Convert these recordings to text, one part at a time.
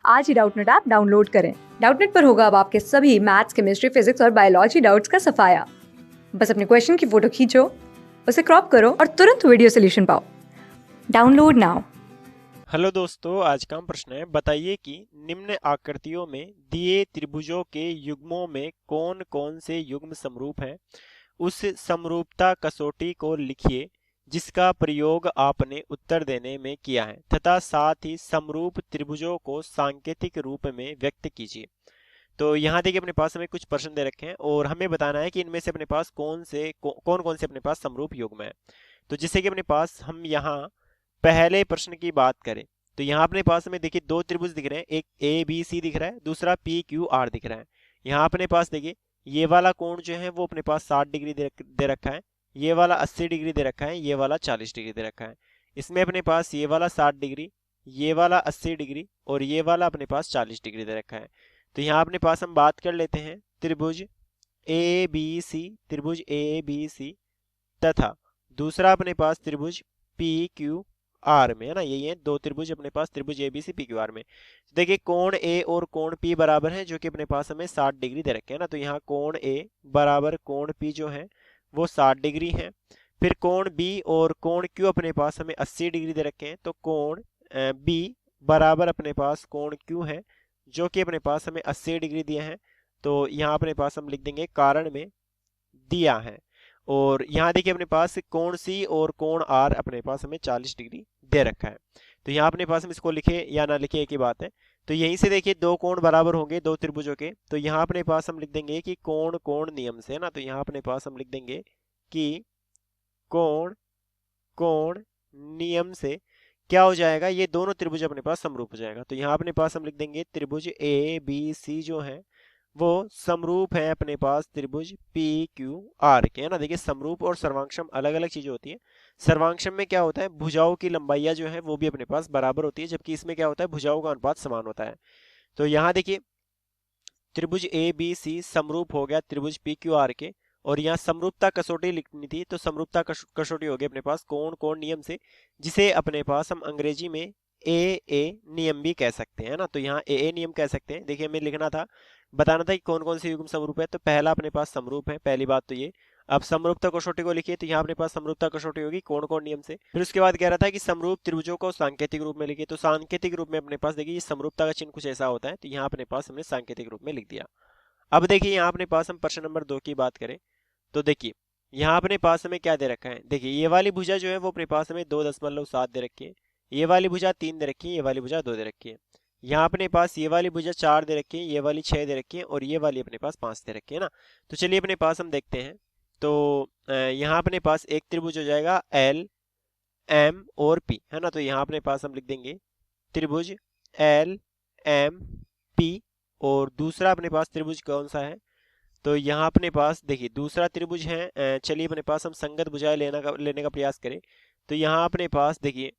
आज ही Doubtnut app download करें। Doubtnut पर होगा अब आपके सभी मैथ्स, केमिस्ट्री, फिजिक्स और बायोलॉजी डाउट्स का सफाया। बस अपने क्वेश्चन की फोटो खींचो, उसे क्रॉप करो और तुरंत वीडियो सोल्यूशन पाओ। Download now. हेलो दोस्तों, आज का हम प्रश्न है, बताइए कि निम्न आकृतियों में दिए त्रिभुजों के युग्मों में कौन कौन से युग्म समरूप हैं। उस समरूपता कसौटी को लिखिए जिसका प्रयोग आपने उत्तर देने में किया है तथा साथ ही समरूप त्रिभुजों को सांकेतिक रूप में व्यक्त कीजिए। तो यहाँ देखिए अपने पास हमें कुछ प्रश्न दे रखे हैं और हमें बताना है कि इनमें से अपने पास कौन कौन से अपने पास समरूप युग्म है। तो जिससे कि अपने पास हम यहाँ पहले प्रश्न की बात करें तो यहाँ अपने पास हमें देखिए दो त्रिभुज दिख रहे हैं, एक ए बी सी दिख रहा है, दूसरा पी क्यू आर दिख रहा है। यहाँ अपने पास देखिए ये वाला कोण जो है वो अपने पास 60 डिग्री दे रखा है, ये वाला 80 डिग्री दे रखा है, ये वाला 40 डिग्री दे रखा है। इसमें अपने पास ये वाला 60 डिग्री, ये वाला 80 डिग्री और ये वाला अपने पास 40 डिग्री दे रखा है। तो यहाँ अपने पास हम बात कर लेते हैं त्रिभुज ए बी सी, त्रिभुज ए बी सी तथा दूसरा अपने पास त्रिभुज पी क्यू आर में, है ना। यही है दो त्रिभुज अपने पास, त्रिभुज A B C P Q R में। तो देखिए कोण ए और कोण पी बराबर है जो कि अपने पास हमें 60 डिग्री दे रखे हैं ना। तो यहाँ कोण ए बराबर कोण पी जो है वो 60 डिग्री है। फिर कोण बी और कोण क्यू अपने पास हमें 80 डिग्री दे रखे हैं। तो कोण बी बराबर अपने पास कोण क्यू है जो कि अपने पास हमें 80 डिग्री दिया है। तो यहाँ अपने पास हम लिख देंगे कारण में दिया है। और यहाँ देखिए अपने पास कोण सी और कोण आर अपने पास हमें 40 डिग्री दे रखा है। तो यहाँ अपने पास हम इसको लिखे या ना लिखे एक ही बात है। तो यहीं से देखिए दो कोण बराबर होंगे दो त्रिभुजों के। तो यहाँ अपने पास हम लिख देंगे कि कोण कोण नियम से, है ना। तो यहाँ अपने पास हम लिख देंगे कि कोण कोण नियम से क्या हो जाएगा, ये दोनों त्रिभुज अपने पास समरूप हो जाएगा। तो यहाँ अपने पास हम लिख देंगे त्रिभुज ए बी सी जो है वो समरूप है अपने पास त्रिभुज पी क्यू आर के, है ना। देखिए समरूप और सर्वांक्षम अलग अलग चीजें होती है। सर्वांक्षम में क्या होता है, भुजाओं की लंबाइयां जो है वो भी अपने पास बराबर होती है, जबकि इसमें क्या होता है, भुजाओं का अनुपात समान होता है। तो यहाँ देखिए त्रिभुज ए बी सी समरूप हो गया त्रिभुज पी क्यू आर के। और यहाँ समरूपता कसौटी लिखनी थी तो समरूपता कसौटी हो गई अपने पास कोण कोण नियम से, जिसे अपने पास हम अंग्रेजी में ए नियम भी कह सकते हैं ना। तो यहाँ ए नियम कह सकते हैं। देखिए हमें लिखना था, बताना था कि कौन कौन से युग्म समरूप है। तो पहला अपने पास समरूप है, पहली बात तो ये। अब समरूपता कसौटी को लिखिए तो यहाँ अपने पास समरूपता कसौटी होगी कोण कोण नियम से। फिर उसके बाद कह रहा था कि समरूप त्रिभुजों को सांकेतिक रूप में लिखिए। तो सांकेतिक रूप में अपने पास देखिए समरूपता का चिन्ह कुछ ऐसा होता है। तो यहाँ अपने पास हमने सांकेतिक रूप में लिख दिया। अब देखिए यहाँ अपने पास हम प्रश्न नंबर 2 की बात करें तो देखिए यहाँ अपने पास हमें क्या दे रखा है। देखिए ये वाली भुजा जो है वो अपने पास हमें 2.7 दे रखी है, ये वाली भुजा 3 दे रखी है, ये वाली भुजा 2 दे रखी है। यहाँ अपने पास ये वाली भुजा 4 दे रखी है, ये वाली 6 दे रखी है और ये वाली अपने पास 5 दे रखी है ना। तो चलिए अपने पास हम देखते हैं। तो यहाँ अपने पास एक त्रिभुज हो जाएगा एल एम और पी, है ना। तो यहाँ अपने पास हम लिख देंगे त्रिभुज एल एम पी। और दूसरा अपने पास त्रिभुज कौन सा है, तो यहाँ अपने पास देखिए दूसरा त्रिभुज है। चलिए अपने पास हम संगत भुजाएं लेने का प्रयास करें। तो यहाँ अपने पास देखिए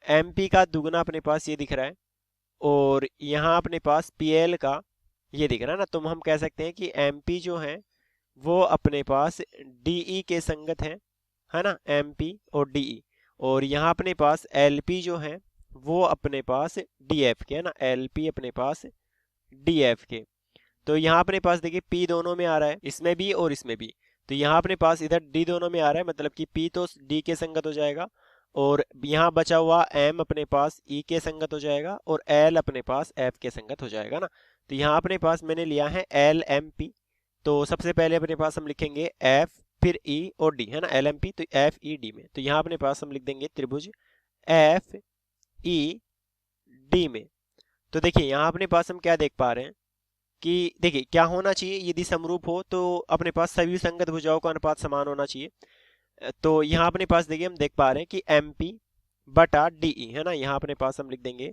एम पी का दुगना अपने पास ये दिख रहा है और यहाँ अपने पास पी एल का ये दिख रहा है ना। तो हम कह सकते हैं कि एम पी जो है वो अपने पास डी ई के संगत है ना, एम पी और डी ई। और यहाँ अपने पास एल पी जो है वो अपने पास डी एफ के, है ना। एल पी अपने पास डी एफ के। तो यहाँ अपने पास देखिए P दोनों में आ रहा है, इसमें भी और इसमें भी। तो यहाँ अपने पास इधर D दोनों में आ रहा है, मतलब कि P तो D के संगत हो जाएगा और यहाँ बचा हुआ M अपने पास E के संगत हो जाएगा और L अपने पास F के संगत हो जाएगा ना। तो यहाँ अपने पास मैंने लिया है L M P। तो सबसे पहले अपने पास हम लिखेंगे F फिर E और D, है ना। L M P तो F E D में। तो यहाँ अपने पास हम लिख देंगे त्रिभुज F E D में। तो देखिए यहाँ अपने पास हम क्या देख पा रहे हैं कि देखिए क्या होना चाहिए, यदि समरूप हो तो अपने पास सभी संगत भुजाओं का अनुपात समान होना चाहिए। तो यहाँ अपने पास देखिए हम देख पा रहे हैं कि एम पी बटा डी ई, है ना। यहाँ अपने पास हम लिख देंगे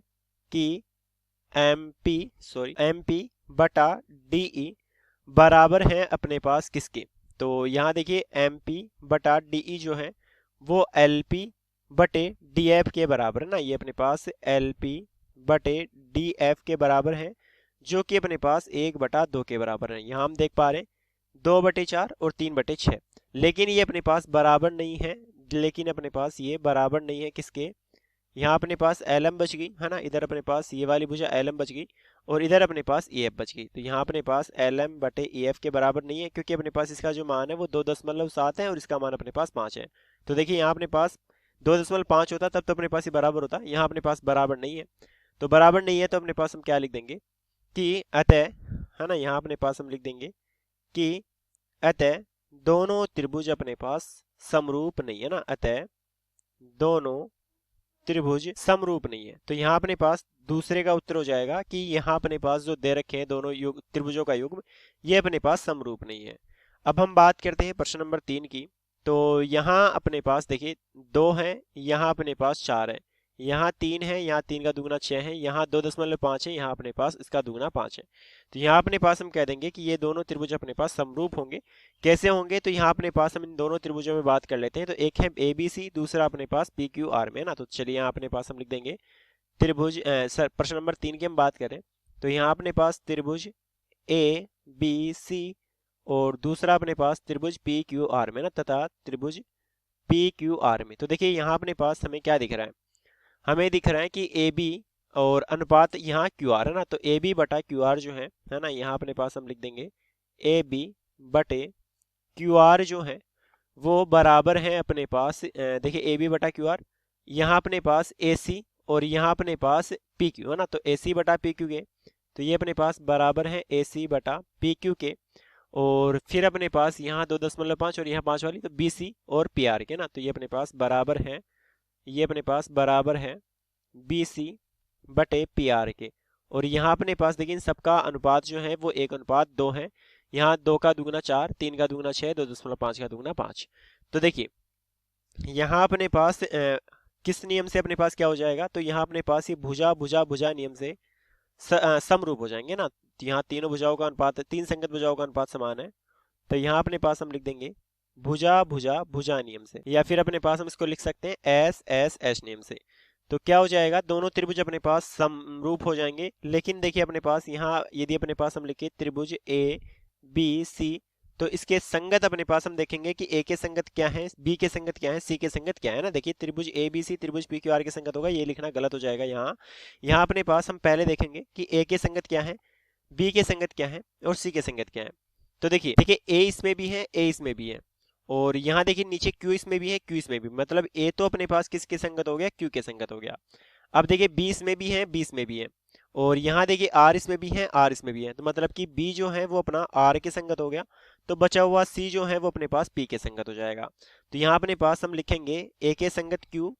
कि एम पी बटा डी ई बराबर है अपने पास किसके। तो यहाँ देखिए एम पी बटा डी ई जो है वो एल पी बटे डी एफ के बराबर है ना। ये अपने पास एल पी बटे डी एफ के बराबर है जो कि अपने पास 1/2 के बराबर है। यहाँ हम देख पा रहे हैं 2/4 और 3/6, लेकिन ये अपने पास बराबर नहीं है। लेकिन अपने पास ये बराबर नहीं है किसके, यहाँ अपने पास LM बच गई है ना, इधर अपने पास ये वाली भुजा LM बच गई और इधर अपने पास EF बच गई। तो यहाँ अपने पास LM बटे EF के बराबर नहीं है, क्योंकि अपने पास इसका जो मान है वो 2.7 है और इसका मान अपने पास 5 है। तो देखिए यहाँ अपने पास 2.5 होता तब तो अपने पास ये बराबर होता, यहाँ अपने पास बराबर नहीं है। तो बराबर नहीं है तो अपने पास हम क्या लिख देंगे कि अतः, है ना, यहाँ अपने पास हम लिख देंगे कि अतः दोनों त्रिभुज अपने पास समरूप नहीं है ना, अतः दोनों त्रिभुज समरूप नहीं है। तो यहाँ अपने पास दूसरे का उत्तर हो जाएगा कि यहाँ अपने पास जो दे रखे हैं दोनों युग त्रिभुजों का युग्म, ये अपने पास समरूप नहीं है। अब हम बात करते हैं प्रश्न नंबर 3 की। तो यहाँ अपने पास देखिए 2 है, यहाँ अपने पास 4 है, यहाँ 3 है, यहाँ 3 का दुगुना 6 है, यहाँ 2.5 है, यहाँ अपने पास इसका दुगुना 5 है। तो यहाँ अपने पास हम कह देंगे कि ये दोनों त्रिभुज अपने पास समरूप होंगे। कैसे होंगे, तो यहाँ अपने पास हम इन दोनों त्रिभुजों में बात कर लेते हैं। तो एक है ABC, दूसरा अपने पास PQR में ना। तो चलिए यहाँ अपने पास हम लिख देंगे त्रिभुज प्रश्न नंबर 3 की हम बात करें तो यहाँ अपने पास त्रिभुज ABC और दूसरा अपने पास त्रिभुज PQR में ना, तथा त्रिभुज PQR में। तो देखिए यहाँ अपने पास हमें क्या दिख रहा है, हमें दिख रहा है कि AB और अनुपात यहाँ QR है ना। तो AB बटा QR जो है ना, यहाँ अपने पास हम लिख देंगे AB बटे QR जो है वो बराबर है अपने पास, देखिए AB बटा QR, यहाँ अपने पास AC और यहाँ अपने पास PQ है ना। तो AC बटा PQ के, तो ये अपने पास बराबर है AC बटा PQ के। और फिर अपने पास यहाँ 2.5 और यहाँ 5 वाली, तो BC और PR के ना। तो ये अपने पास बराबर है, ये अपने पास बराबर है BC बटे PR के। और यहाँ अपने पास देखिए इन सबका अनुपात जो है वो 1:2 है। यहाँ 2 का दुगुना 4, 3 का दुगुना 6, 2.5 का दुगुना 5। तो देखिए यहाँ अपने पास किस नियम से अपने पास क्या हो जाएगा, तो यहाँ अपने पास ये भुजा भुजा भुजा नियम से समरूप हो जाएंगे ना। तो यहाँ तीनों भुजाओं का अनुपात, 3 संगत भुजाओं का अनुपात समान है। तो यहाँ अपने पास हम लिख देंगे भुजा भुजा भुजा नियम से, या फिर अपने पास हम इसको लिख सकते हैं SSH नियम से। तो क्या हो जाएगा, दोनों त्रिभुज अपने पास समरूप हो जाएंगे। लेकिन देखिए अपने पास यहाँ यदि अपने पास हम लिखे त्रिभुज ABC, तो इसके संगत अपने पास हम देखेंगे कि A के संगत क्या है, B के संगत क्या है, C के संगत क्या है ना। देखिए त्रिभुज ABC त्रिभुज PQR के संगत होगा, ये लिखना गलत हो जाएगा। यहाँ अपने पास हम पहले देखेंगे कि A के संगत क्या है, B के संगत क्या है और C के संगत क्या है। तो देखिए A इसमें भी है, A इसमें भी है, और यहाँ देखिए नीचे Q इसमें भी है, Q इसमें भी, मतलब A तो अपने पास किसके संगत हो गया, Q के संगत हो गया। अब देखिए B इसमें भी है, B इसमें भी है, और यहाँ देखिए R इसमें भी है, R इसमें भी है। तो मतलब कि B जो है वो अपना R के संगत हो गया, तो बचा हुआ C जो है वो अपने पास P के संगत हो जाएगा। तो यहाँ अपने पास हम लिखेंगे A के संगत Q,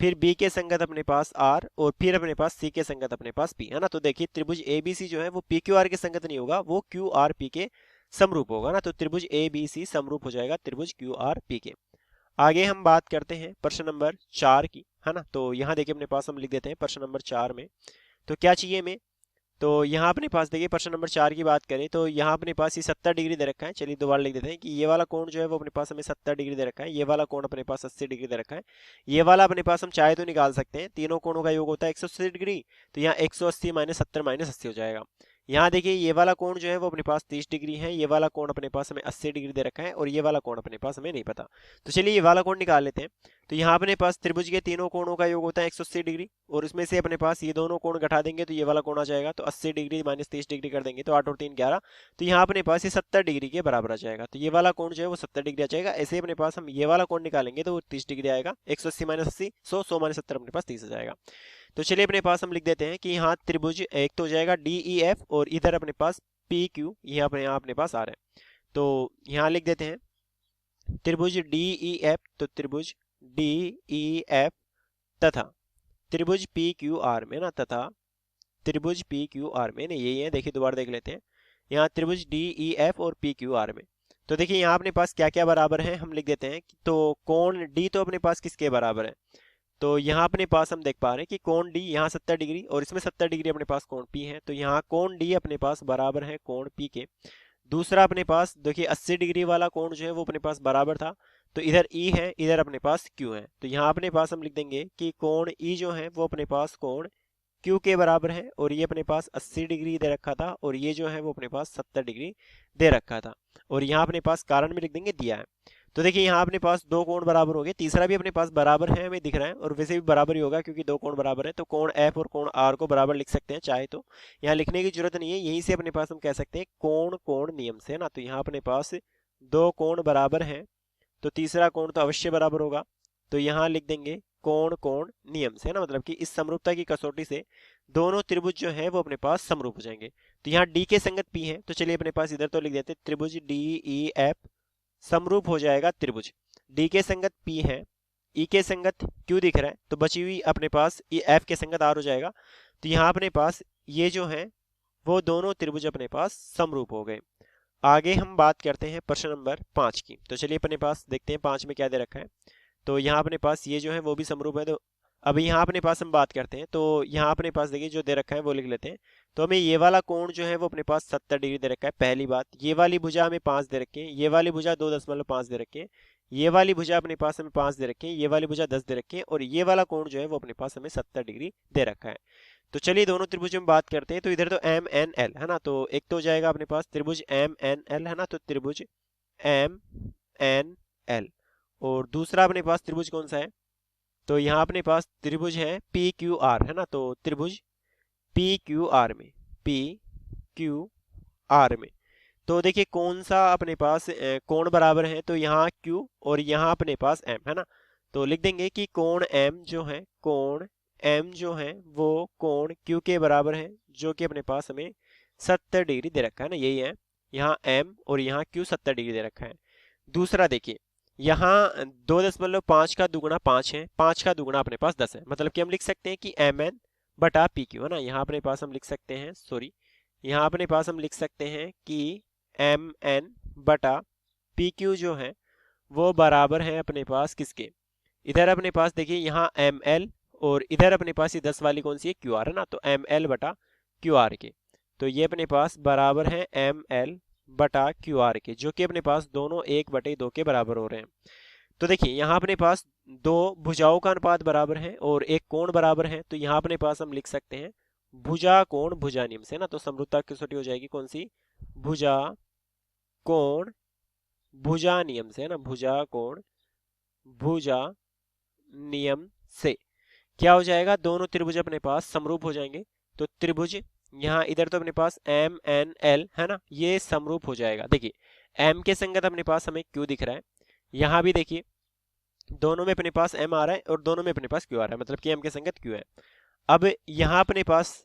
फिर B के संगत अपने पास R, और फिर अपने पास C के संगत अपने पास P है ना। तो देखिए त्रिभुज ABC जो है वो PQR के संगत नहीं होगा, वो QRP के समरूप होगा ना। तो त्रिभुज ABC समरूप हो जाएगा त्रिभुज QRP के। आगे हम बात करते हैं प्रश्न नंबर 4 की, है ना। तो यहाँ देखिए अपने पास हम लिख देते हैं प्रश्न नंबर 4 में तो क्या चाहिए हमें। तो यहाँ अपने पास देखिए प्रश्न नंबर 4 की बात करें तो यहाँ अपने पास ये 70 डिग्री दे रखा है। चलिए दोबारा लिख देते हैं कि ये वाला कोण जो है वो अपने पास हमें 70 डिग्री दे रखा है, ये वाला कोण अपने पास 80 डिग्री दे रखा है, ये वाला अपने पास हम चाहे तो निकाल सकते हैं। तीनों कोणों का योग होता है 180 डिग्री, तो यहाँ 180 माइनस 70 माइनस 80 हो जाएगा। यहाँ देखिए ये वाला कोण जो है वो अपने पास 30 डिग्री है, ये वाला कोण अपने पास हमें 80 डिग्री दे रखा है, और ये वाला कोण अपने पास हमें नहीं पता। तो चलिए ये वाला कोण निकाल लेते हैं। तो यहाँ अपने पास त्रिभुज के तीनों कोणों का योग होता है 180 डिग्री, और उसमें से अपने पास ये दोनों कोण घटा देंगे तो ये वाला कोण आ जाएगा। तो 80 डिग्री माइनस 30 डिग्री कर देंगे तो 8 और 3 11, तो यहाँ अपने पास ये 70 डिग्री के बराबर आ जाएगा। तो ये वाला कोण जो है वो 70 डिग्री आ जाएगा। ऐसे ही अपने पास हम ये वाला कोण निकालेंगे तो वो 30 डिग्री आएगा। 180 माइनस 80 100 माइनस 70 अपने पास 30 आ जाएगा। तो चलिए अपने पास हम लिख देते हैं कि यहाँ त्रिभुज एक तो हो जाएगा DEF, और इधर अपने पास PQ, ये अपने पास आ रहा है। तो यहाँ लिख देते हैं त्रिभुज DEF, तो त्रिभुज DEF तथा त्रिभुज PQR में ना, तथा त्रिभुज PQR में ना, यही है। देखिए दोबारा देख लेते हैं, यहाँ त्रिभुज DEF और PQR में। तो देखिए यहाँ अपने पास क्या क्या बराबर है हम लिख देते हैं। तो कोण D तो अपने पास किसके बराबर है, तो यहाँ अपने पास हम देख पा रहे हैं कि कोण D यहाँ 70 डिग्री और इसमें 70 डिग्री अपने पास कोण P है। तो यहाँ कोण D अपने पास बराबर है कोण P के। दूसरा अपने पास देखिए 80 डिग्री वाला कोण जो है वो अपने पास बराबर था, तो इधर E है, इधर अपने पास Q है। तो यहाँ अपने पास हम लिख देंगे कि कोण E जो है वो अपने पास कोण Q के बराबर है, और ये अपने पास 80 डिग्री दे रखा था, और ये जो है वो अपने पास 70 डिग्री दे रखा था। और यहाँ अपने पास कारण भी लिख देंगे दिया है। तो देखिए यहाँ अपने पास दो कोण बराबर हो गए, तीसरा भी अपने पास बराबर है हमें दिख रहा है, और वैसे भी बराबर ही होगा क्योंकि दो कोण बराबर है, तो कोण एफ और कोण आर को बराबर लिख सकते हैं चाहे तो। यहाँ लिखने की जरूरत नहीं है, यहीं से अपने पास हम कह सकते हैं कोण कोण नियम से, है ना। तो यहाँ अपने पास दो कोण बराबर हैं, तो तीसरा कोण तो अवश्य बराबर होगा, तो यहाँ लिख देंगे कोण कोण नियम से, है ना। मतलब कि इस समरूपता की कसौटी से दोनों त्रिभुज जो है वो अपने पास समरूप हो जाएंगे। तो यहाँ डी के संगत पी है, तो चलिए अपने पास इधर तो लिख देते हैं त्रिभुज डी ई एफ समरूप हो जाएगा त्रिभुज। डी के संगत पी है, ई के संगत क्यू दिख रहा है, तो बची हुई अपने पास एफ के संगत आर हो जाएगा। तो यहाँ अपने पास ये जो है वो दोनों त्रिभुज अपने पास समरूप हो गए। आगे हम बात करते हैं प्रश्न नंबर 5 की। तो चलिए अपने पास देखते हैं 5 में क्या दे रखा है। तो यहाँ अपने पास ये जो है वो भी समरूप है, तो अभी यहाँ अपने पास हम बात करते हैं। तो यहाँ अपने पास देखिए जो दे रखा है वो लिख लेते हैं। तो हमें ये वाला कोण जो है वो अपने पास 70 डिग्री दे रखा है, पहली बात। ये वाली भुजा हमें 5 दे रखी है, ये वाली भुजा 2.5 दे रखी है, ये वाली भुजा अपने पास हमें 5 दे रखी है, ये वाली भुजा 10 दे रखी है, और ये वाला कोण जो है वो अपने पास हमें 70 डिग्री दे रखा है। तो चलिए दोनों त्रिभुजों में बात करते हैं। तो इधर तो एम एन एल है ना, तो एक तो हो जाएगा अपने पास त्रिभुज एम एन एल है ना, तो त्रिभुज एम एन एल। और दूसरा अपने पास त्रिभुज कौन सा है, तो यहाँ अपने पास त्रिभुज है पी क्यू आर है ना, तो त्रिभुज पी क्यू आर में, पी क्यू आर में। तो देखिए कौन सा अपने पास कोण बराबर है, तो यहाँ Q और यहाँ अपने पास M है ना। तो लिख देंगे कि कोण M जो है, कोण M जो है वो कोण Q के बराबर है, जो कि अपने पास हमें 70 डिग्री दे रखा है ना, यही है। यहाँ M और यहाँ Q 70 डिग्री दे रखा है। दूसरा देखिए यहाँ 2.5 का दुगुना 5 है, 5 का दुगुना अपने पास 10 है, मतलब कि हम लिख सकते हैं कि MN बटा PQ है ना। यहाँ अपने पास हम लिख सकते हैं, सॉरी, यहाँ अपने पास हम लिख सकते हैं कि MN बटा PQ जो है वो बराबर है अपने पास किसके, इधर अपने पास देखिए यहाँ ML और इधर अपने पास ये 10 वाली कौन सी है, QR है ना, तो ML बटा QR के। तो ये अपने पास बराबर है ML बटा QR के, जो कि अपने पास दोनों 1/2 के बराबर हो रहे हैं। तो देखिए यहाँ अपने पास दो भुजाओं का अनुपात बराबर है और एक कोण बराबर है, तो यहाँ अपने पास हम लिख सकते हैं भुजा कोण भुजा नियम से ना। तो समरूपता की कसौटी हो जाएगी कौन सी, भुजा कोण भुजा नियम से है ना, भुजा कोण भुजा नियम से क्या हो जाएगा, दोनों त्रिभुज अपने पास समरूप हो जाएंगे। तो त्रिभुज यहाँ इधर तो अपने पास एम एन एल है ना, ये समरूप हो जाएगा। देखिए एम के संगत अपने पास हमें क्यू दिख रहा है, यहाँ भी देखिए दोनों में अपने पास एम आ रहा है और दोनों में अपने पास क्यू आ रहा है, मतलब कि एम के संगत क्यू है। अब यहाँ अपने पास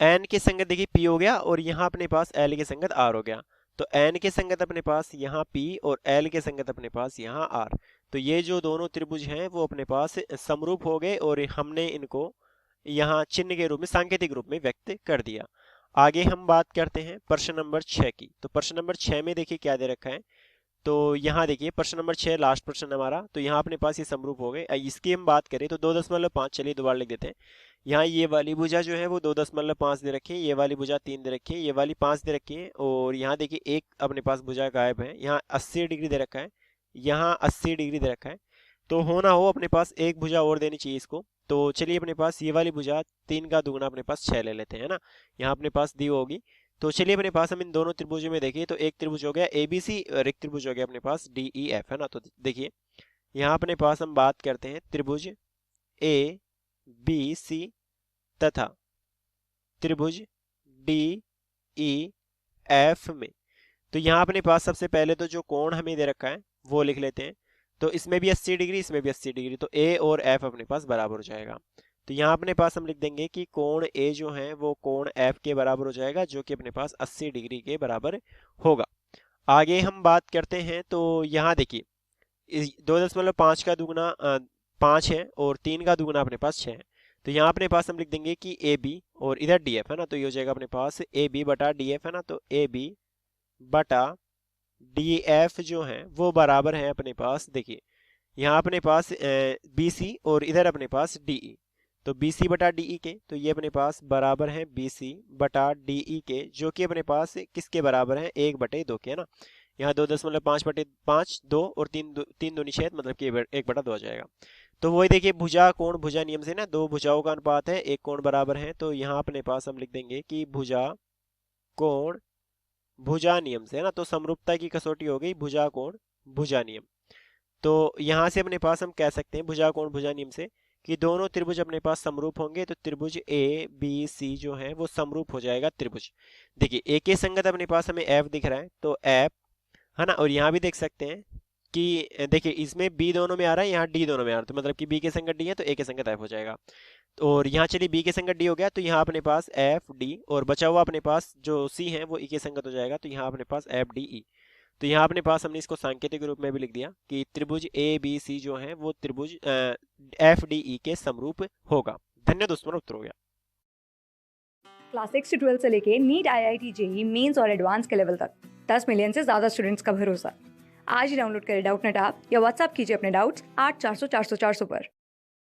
एन के संगत देखिए पी हो गया और यहाँ अपने पास एल के संगत आर हो गया। तो एन के संगत अपने पास यहाँ पी और एल के संगत अपने पास यहाँ आर। तो ये जो दोनों त्रिभुज हैं वो अपने पास समरूप हो गए और हमने इनको यहाँ चिन्ह के रूप में, सांकेतिक रूप में व्यक्त कर दिया। आगे हम बात करते हैं प्रश्न नंबर 6 की। तो प्रश्न नंबर 6 में देखिए क्या दे रखा है। तो यहाँ देखिए प्रश्न नंबर 6 लास्ट प्रश्न हमारा, तो यहाँ अपने पास ये समरूप हो गए। इसकी हम बात करें तो 2.5, चलिए दोबारा लिख देते हैं। यहाँ ये वाली भुजा जो है वो 2.5 दे रखी है, ये वाली भुजा 3 दे रखी है, ये वाली 5 दे रखी है, और यहाँ देखिए एक अपने पास भुजा गायब है। यहाँ 80 डिग्री दे रखा है, यहाँ 80 डिग्री दे रखा है। तो हो ना हो अपने पास एक भुजा और देनी चाहिए इसको। तो चलिए अपने पास ये वाली भुजा 3 का दुगुना अपने पास 6 ले लेते हैं ना, यहाँ अपने पास दी होगी। तो चलिए अपने पास हम इन दोनों त्रिभुजों में देखिए, तो एक त्रिभुज हो गया ABC और एक त्रिभुज हो गया अपने पास DEF है ना। तो देखिए यहाँ अपने पास हम बात करते हैं त्रिभुज ABC तथा त्रिभुज DEF में। तो यहाँ अपने पास सबसे पहले तो जो कोण हमें दे रखा है वो लिख लेते हैं। तो इसमें भी 80 डिग्री, इसमें भी 80 डिग्री, तो A और F अपने पास बराबर हो जाएगा। तो यहाँ अपने पास हम लिख देंगे कि कोण A जो है वो कोण F के बराबर हो जाएगा, जो कि अपने पास 80 डिग्री के बराबर होगा। आगे हम बात करते हैं, तो यहाँ देखिए 2.5 का दुगुना 5 है और 3 का दुगुना अपने पास 6 है। तो यहाँ अपने पास हम लिख देंगे कि AB और इधर DF है ना, तो ये हो जाएगा अपने पास AB बटा DF है ना। तो AB बटा DF जो है वो बराबर है अपने पास, देखिए यहाँ अपने पास BC और इधर अपने पास DE। तो BC बटा DE के, तो ये अपने पास बराबर है BC बटा DE के, जो कि अपने पास किसके बराबर है, 1/2 के है ना। यहाँ 2.5/5 2 और 3 दूनी 6, मतलब कि 1/2 आ जाएगा। तो वही देखिए भुजा कोण भुजा नियम से ना, दो भुजाओं का अनुपात है, एक कोण बराबर है। तो यहाँ अपने पास हम लिख देंगे कि भुजा कोण भुजा नियम से है ना। तो समरूपता की कसौटी हो गई भुजा कोण भुजा नियम। तो यहाँ से अपने पास हम कह सकते हैं भुजा कोण भुजा नियम से कि दोनों त्रिभुज अपने पास समरूप होंगे, तो त्रिभुज ए बी सी जो है वो समरूप हो जाएगा त्रिभुज। देखिए ए के संगत अपने पास हमें एफ दिख रहा है, तो एफ है ना, और यहाँ भी देख सकते हैं कि देखिए इसमें बी दोनों में आ रहा है, यहाँ डी दोनों में आ रहा है, तो मतलब कि बी के संगत डी है तो ए के संगत एफ हो जाएगा। और यहाँ चलिए बी के संगत डी हो गया, तो यहाँ अपने पास एफ डी, और बचा हुआ अपने पास जो सी है वो ई के संगत हो जाएगा, तो यहाँ अपने पास एफ डी ई। तो यहाँ अपने पास हमने इसको सांकेतिक रूप में भी लिख दिया कि त्रिभुज ए बी सी जो है वो त्रिभुज एफ डी ई के समरूप होगा। धन्यवाद दोस्तों, उत्तर हो गया। क्लास 6 से 12 से लेके नीट, IIT, जेईई मेंस और एडवांस के लेवल तक 10 मिलियन से ज्यादा स्टूडेंट्स का भरोसा। आज ही डाउनलोड करें डाउटनेट ऐप या व्हाट्सएप कीजिए अपने डाउट्स 8400 400 400 पर।